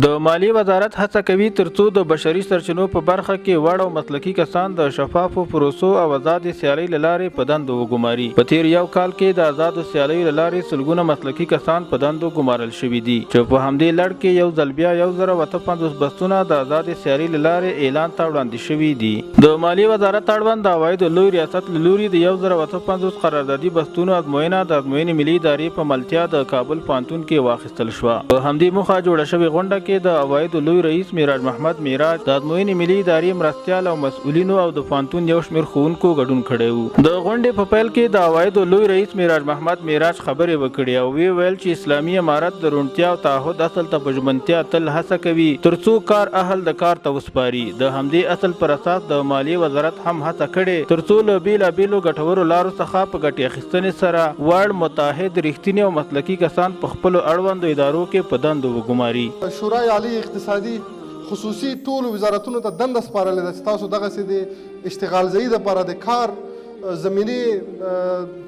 د مالیې وزارت هڅه کوي ترڅو د بشري سرچینو په برخه کې وړ او مسلکي کسان د شفافو پروسو او آزادې سیالۍ له لارې په دندو وګماري. په تیر یو کال کې د آزادو سیالیو له لارې سلګونه مسلکي کسان په دندو ګمارل شوي دي چې په همدې لړ کې یو ځل بیا 1050 بستونه د آزادې سیالۍ له لارې اعلان ته وړاندې شوي دي. د مالیې وزارت اړوند د عوایدو لوی ریاست له لوري د 1050 قراردادي بستونو ازموینه د ازموینې ملي ادارې په ملتیا د کابل پوهنتون کې واخیستل شوه. په همدې موخه جوړه شوې غونډه کې د عوایدو لوی رئیس معراج محمد معراج د ازموینې ملي ادارې مرستیال او مسؤلینو او د پوهنتون یو شمېر ښوونکو ګډون کړی و. د غونډې په پیل کې د عوایدو لوی رئیس معراج محمد معراج خبرې وکړې او ویل چې اسلامي امارت د روڼتیا او تعهد اصل ته په ژمنتیا تل هڅه کوي ترڅو کار اهل د کار ته وسپاري. د همدې اصل پر اساس د مالیې وزارت هم هڅه کړې ترڅو له بېلابېلو ګټورو لارو څخه په ګټې اخیستنې سره وړ متحد رښتیني او مسلکي کسان په خپلو اړوندو ادارو کې په دندو وګماري. شورای عالی اقتصادي خصوصي ټولو وزارتونو ته دنده سپارلې ده چې تاسو دغسې د اشتغال ځایي دپاره د کار زمینې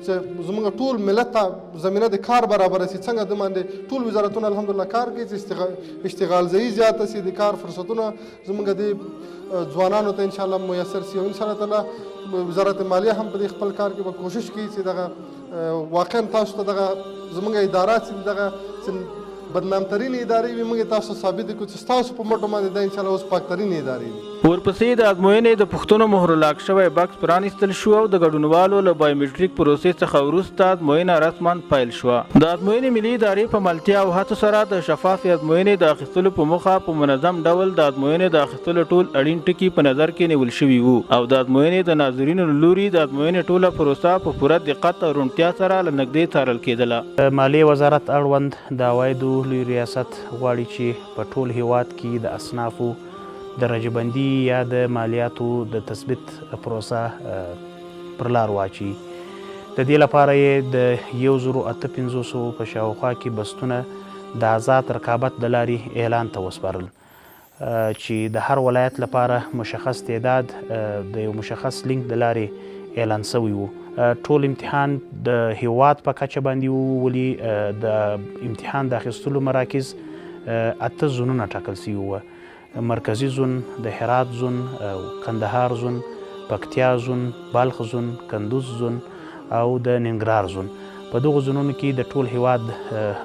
چې زموږ ټول ملت ته زمینه د کار برابره سي. څنګه د باندې ټول وزارتونه الحمدلله کار کوي چې اشتغال ځایي زیاته سي، د کار فرصتونه زموږ د ځوانانو ته انشاءالله میسر سي. او انشاءالله تعالی وزارت مالیه هم په دې خپل کار کې به کوشش کوي چې دغه واقعا تاسو ته دغه زموږ ادارات چې دغه بدنامترین ادارې وي موږ تاسو ثابت کړو چې ستاسو په مټو باندې دا انشاءالله اوس پاکترین ادارې دي. ورپسې د ازموینې د پوښتنو مهر لاک شوی بکس پرانیستل شو او د ګډونوالو له بایومټریک پروسې څخه وروسته ازموینه رسما پیل شوه. د ازموینې ملي ادارې په ملتیا او هڅو سره د شفافې ازموینې د اخیستلو په موخه په منظم ډول د ازموینې د اخیستلو ټول اړین ټکي په نظر کې نیول شوي وو او د ازموینې د ناظرینو له لوري د ازموینې ټوله پروسه په پوره دقت او روڼتیا سره له نږدې څارل کېدله. مالیې وزارت اړوند د عوایدو لوی ریاست غواړي چې په ټول هیواد کې د اصنافو درجه بندي یا د مالیاتو د تثبیت پروسه پر لار واچي. د دې لپاره یې د 1058 په شاوخوا کې بستونه د آزاد رقابت د لارې اعلان ته وسپارل چې د هر ولایت لپاره مشخص تعداد د یو مشخص لینک د لارې اعلان سوی و. ټول امتحان د هیواد په کچه باندې و، ولې د امتحان د اخیستلو مراکز 8 زونونه ټاکل سوي وه: مرکزي زون، د هرات زون، کندهار زون، پکتیا زون، بلخ زون، کندوز زون او د ننګرهار زون. په دغو زونونو کې د ټول هیواد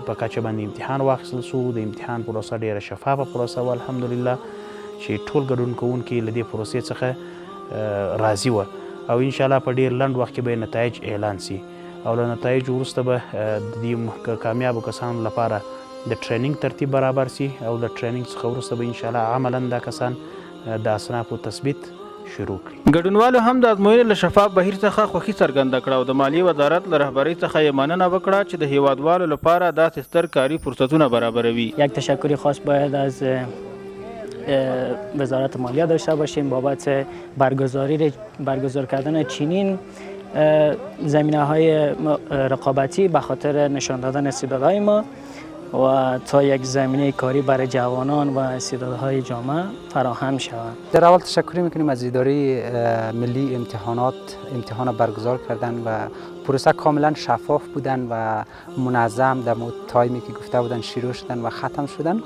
په کچه باندې امتحان واخیستل سو. د امتحان پروسه ډیره شفافه پروسه وه الحمدلله چې ټول ګډون کوونکي له دې پروسې څخه راضي وه او انشاءالله په ډیر لنډ وخت کې به نتایج اعلان سي او له نتایج وروسته به د دې کامیابو کسانو لپاره د ټریننګ ترتیب برابر سي او د ټریننګ څخه وروسته به انشاءالله عملا دا کسان د اصنافو تثبیت شروع کړي. ګډونوالو هم د ازموینې له شفاف بهیر څخه خوښي څرګنده کړه او د مالیې وزارت له رهبرۍ څخه یې مننه وکړه چې د هیوادوالو لپاره داسې ستر کاري فرصتونه برابروي. یک تشکر خاص باید از وزارت مالیه داشته باشیم بابت برگزار کردن چنین زمینه های رقابتی به خاطر نشان دادن استعدادهای ما و تا یک زمینه کاری برای جوانان و استعدادهای جامعه فراهم شود. در اول تشکر میکنیم از اداره ملی امتحان برگزار کردن و پروسه کاملا شفاف بودن و منظم در تایمی که گفته بودن شروع شدن و ختم شدن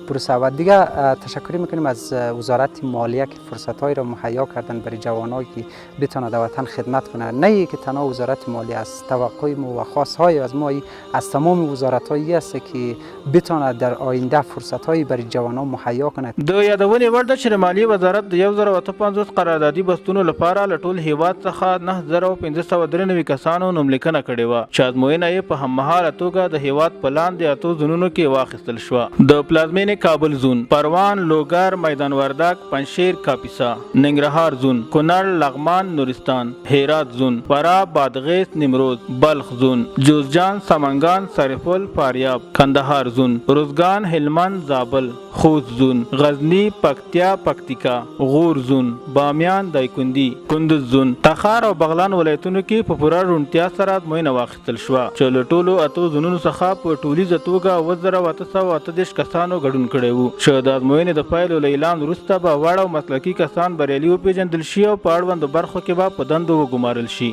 پروسه. و دیگه تشکر میکنیم از وزارت مالیه که فرصت‌هایی را مهیا کردن برای جوانایی که بتونه در وطن خدمت کنه. نه که تنها وزارت مالیه است، توقع ما و خواست‌های از ما از تمام وزارت‌هایی است که بتونه در آینده فرصت‌هایی برای جوانان مهیا کنه. د یادونې وړ ده چې مالیې وزارت د 1050 قراردادي بستونو لپاره له ټول هیواد څخه 9593 کسانو نوملیکنه کړې وه چې ازموینه یې په هممهاله توګه د هیواد په لاندې 8 زونونو کې واخیستل شوه. د پلازمینې کابل زون، پروان، لوګر، میدان وردک، پنجشیر، کاپیسا، ننګرهار زون، کونړ، لغمان، نورستان، هرات زون، فراه، بادغیس، نیمروز، بلخ زون، جوزجان، سمنگان، سرپل، فاریاب، کندهار زون، روزگان، هلمند، زابل، خوست زون، غزنی، پکتیا، پکتیکا، غور زون، بامیان، دایکندي، کندوز زون، تخار او بغلان ولایتونو کې په پوره روڼتیا سره ازموینه واخیستل شوه چې له ټولو 8 زونونو څخه په ټولیزه توګه 2838 کسانو ګډون کړی وو چې د ازموینې د پایلو له اعلان وروسته به وړ او مسلکي کسان بریالي وپېژندل شي او په اړوندو برخو کې به په دندو وګمارل شي.